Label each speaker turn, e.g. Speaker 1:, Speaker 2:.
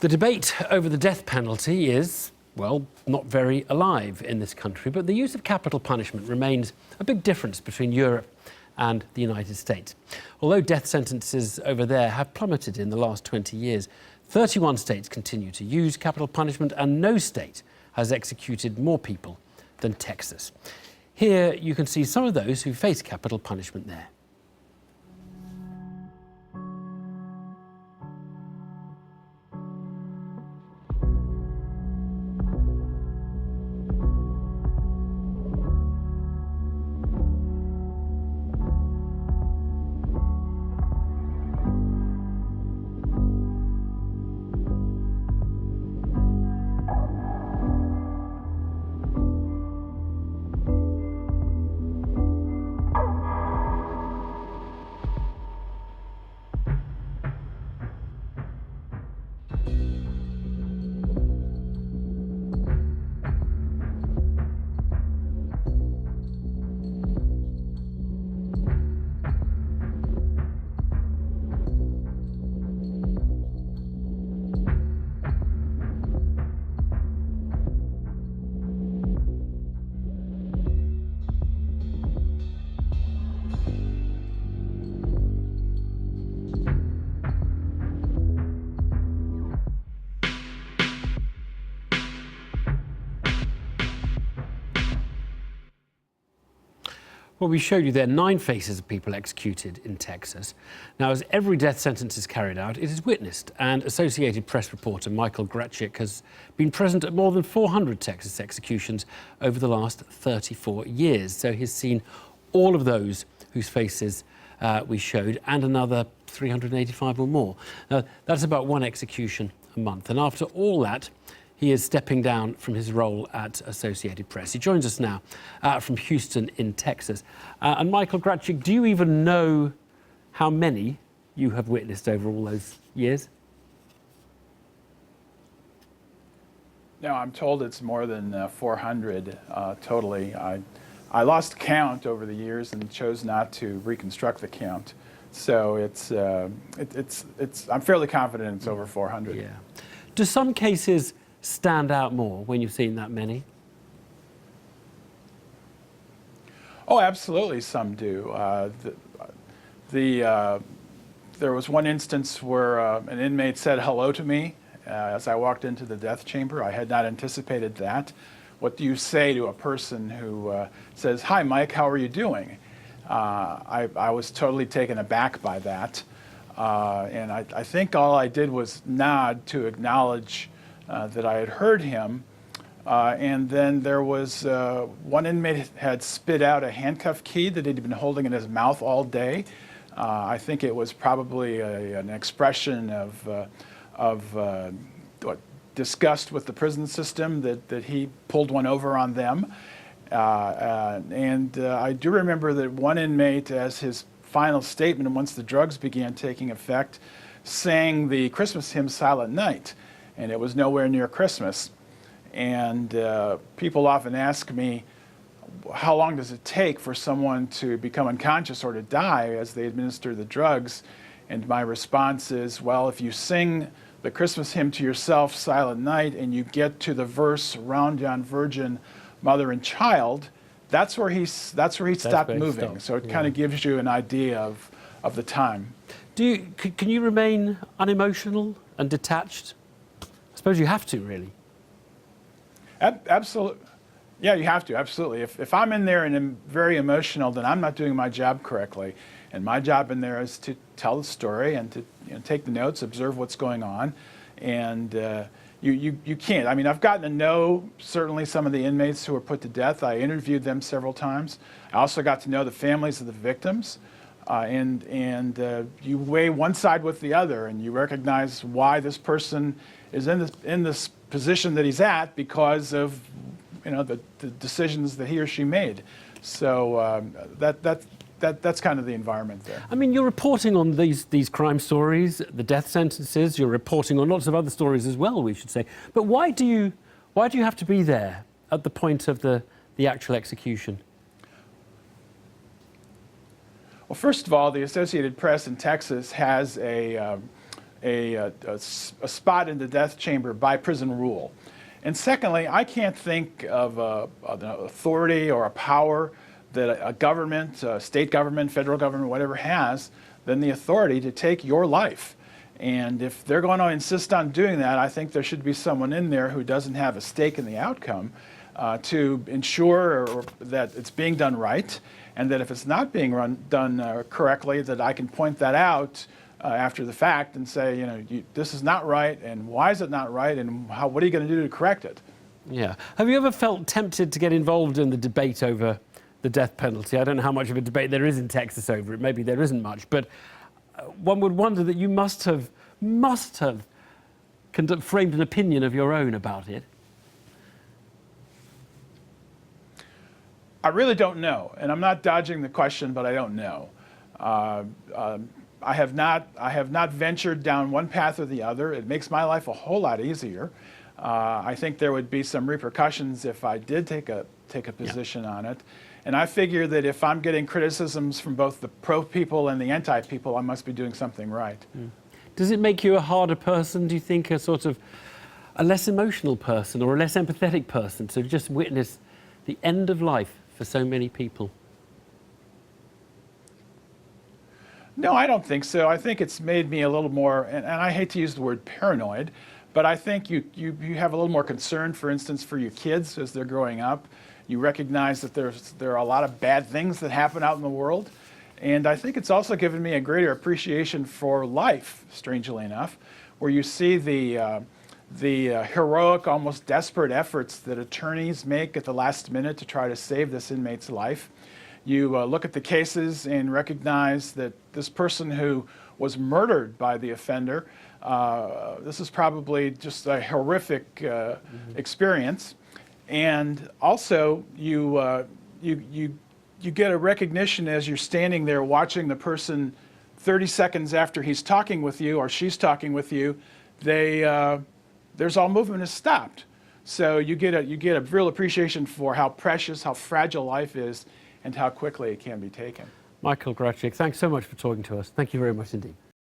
Speaker 1: The debate over the death penalty is, well, not very alive in this country, but the use of capital punishment remains a big difference between Europe and the United States. Although death sentences over there have plummeted in the last 20 years, 31 states continue to use capital punishment, and no state has executed more people than Texas. Here you can see some of those who face capital punishment there. Well, we showed you there 9 faces of people executed in Texas. Now, as every death sentence is carried out, it is witnessed, and Associated Press reporter Michael Graczyk has been present at more than 400 Texas executions over the last 34 years. So he's seen all of those whose faces we showed, and another 385 or more. Now, that's about 1 execution a month. And after all that, he is stepping down from his role at Associated Press. He joins us now from Houston in Texas. And Michael Graczyk, do you even know how many you have witnessed over all those years?
Speaker 2: No, I'm told it's more than 400 totally. I lost count over the years and chose not to reconstruct the count. So I'm fairly confident it's over 400.
Speaker 1: Yeah. Do some cases stand out more when you've seen that many?
Speaker 2: Oh, absolutely, some do. There was one instance where an inmate said hello to me as I walked into the death chamber. I had not anticipated that. What do you say to a person who says, "Hi, Mike, how are you doing?" I was totally taken aback by that. And I think all I did was nod to acknowledge that I had heard him. And then there was one inmate had spit out a handcuff key that he'd been holding in his mouth all day. I think it was probably an expression of disgust with the prison system that he pulled one over on them. And I do remember that one inmate, as his final statement, once the drugs began taking effect, sang the Christmas hymn Silent Night, and it was nowhere near Christmas. And people often ask me, how long does it take for someone to become unconscious or to die as they administer the drugs? And my response is, well, if you sing the Christmas hymn to yourself, Silent Night, and you get to the verse, "Round yon virgin, mother and child," that's where he stopped moving. So it kind of gives you an idea of the time.
Speaker 1: Can you remain unemotional and detached? I suppose you have to, really.
Speaker 2: Absolutely. Yeah, you have to, absolutely. If I'm in there and I'm very emotional, then I'm not doing my job correctly. And my job in there is to tell the story and to take the notes, observe what's going on. And you can't. I mean, I've gotten to know certainly some of the inmates who were put to death. I interviewed them several times. I also got to know the families of the victims. And you weigh one side with the other, and you recognize why this person is in this position that he's at because of the decisions that he or she made. So that's kind of the environment there.
Speaker 1: I mean, you're reporting on these crime stories, the death sentences. You're reporting on lots of other stories as well, we should say. But why do you have to be there at the point of the actual execution? Well,
Speaker 2: first of all, the Associated Press in Texas has a a spot in the death chamber by prison rule. And secondly, I can't think of an authority or a power that a government, state government, federal government, whatever has, than the authority to take your life. And if they're going to insist on doing that, I think there should be someone in there who doesn't have a stake in the outcome to ensure that it's being done right, and that if it's not being done correctly, that I can point that out after the fact and say, you know, this is not right, and why is it not right, and what are you going to do to correct it?
Speaker 1: Yeah. Have you ever felt tempted to get involved in the debate over the death penalty? I don't know how much of a debate there is in Texas over it. Maybe there isn't much, but one would wonder that you must have framed an opinion of your own about it.
Speaker 2: I really don't know, and I'm not dodging the question, but I don't know. I have not ventured down one path or the other. It makes my life a whole lot easier. I think there would be some repercussions if I did take a position on it. And I figure that if I'm getting criticisms from both the pro people and the anti people, I must be doing something right.
Speaker 1: Mm. Does it make you a harder person, do you think, a sort of a less emotional person or a less empathetic person to just witness the end of life for so many people?
Speaker 2: No, I don't think so. I think it's made me a little more, and I hate to use the word paranoid, but I think you have a little more concern, for instance, for your kids as they're growing up. You recognize that there are a lot of bad things that happen out in the world. And I think it's also given me a greater appreciation for life, strangely enough, where you see the heroic, almost desperate efforts that attorneys make at the last minute to try to save this inmate's life. You look at the cases and recognize that this person who was murdered by the offender, this is probably just a horrific experience. And also, you get a recognition as you're standing there watching the person 30 seconds after he's talking with you or she's talking with you, there's all movement is stopped. So you get a real appreciation for how precious, how fragile life is, and how quickly it can be taken.
Speaker 1: Michael Graczyk, thanks so much for talking to us. Thank you very much indeed.